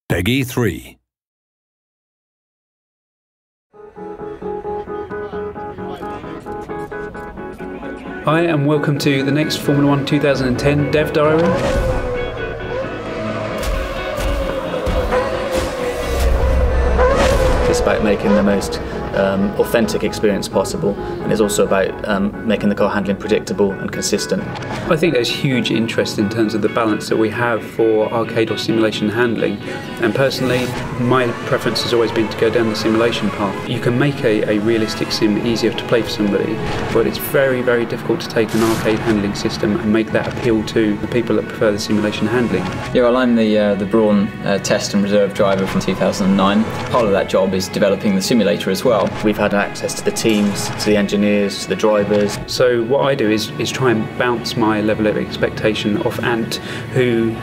Peggy 3. Hi and welcome to the next Formula 1 2010 DevDiary. It's about making the most authentic experience possible, and it's also about making the car handling predictable and consistent. I think there's huge interest in terms of the balance that we have for arcade or simulation handling, and personally my preference has always been to go down the simulation path. You can make a realistic sim easier to play for somebody, but it's very, very difficult to take an arcade handling system and make that appeal to the people that prefer the simulation handling. Yeah, well, I'm the Brawn test and reserve driver from 2009. Part of that job is developing the simulator as well. We've had access to the teams, to the engineers, to the drivers. So what I do is try and bounce my level of expectation off Ant, who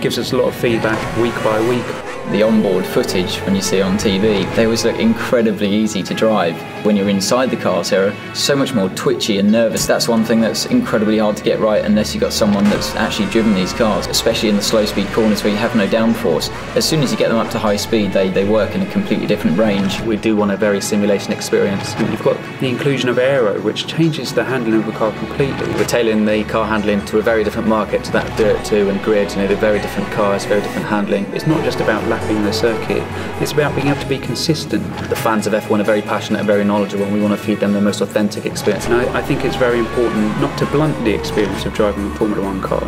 gives us a lot of feedback week by week. The onboard footage, when you see on TV, they always look incredibly easy to drive. When you're inside the cars, they're so much more twitchy and nervous. That's one thing that's incredibly hard to get right unless you've got someone that's actually driven these cars, especially in the slow speed corners where you have no downforce. As soon as you get them up to high speed, they work in a completely different range. We do want a very simulation experience. You've got the inclusion of aero, which changes the handling of the car completely. We're tailoring the car handling to a very different market, to that Dirt 2 and Grid. They're very different cars, very different handling. It's not just about lapping the circuit, it's about being able to be consistent. The fans of F1 are very passionate and very knowledgeable, and we want to feed them the most authentic experience. And I think it's very important not to blunt the experience of driving a Formula 1 car,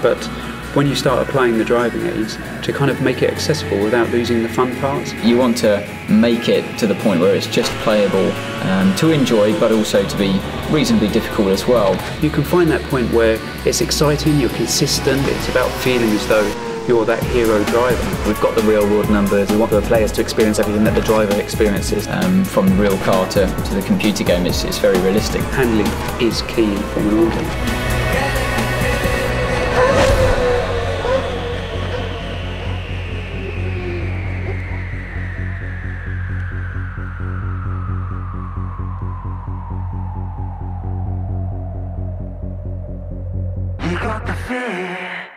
but when you start applying the driving aids, to kind of make it accessible without losing the fun parts. You want to make it to the point where it's just playable to enjoy, but also to be reasonably difficult as well. You can find that point where it's exciting, you're consistent, it's about feeling as though you're that hero driver. We've got the real world numbers. We want the players to experience everything that the driver experiences. From the real car to the computer game, it's very realistic. Handling is key in Formula 1. You got the fear.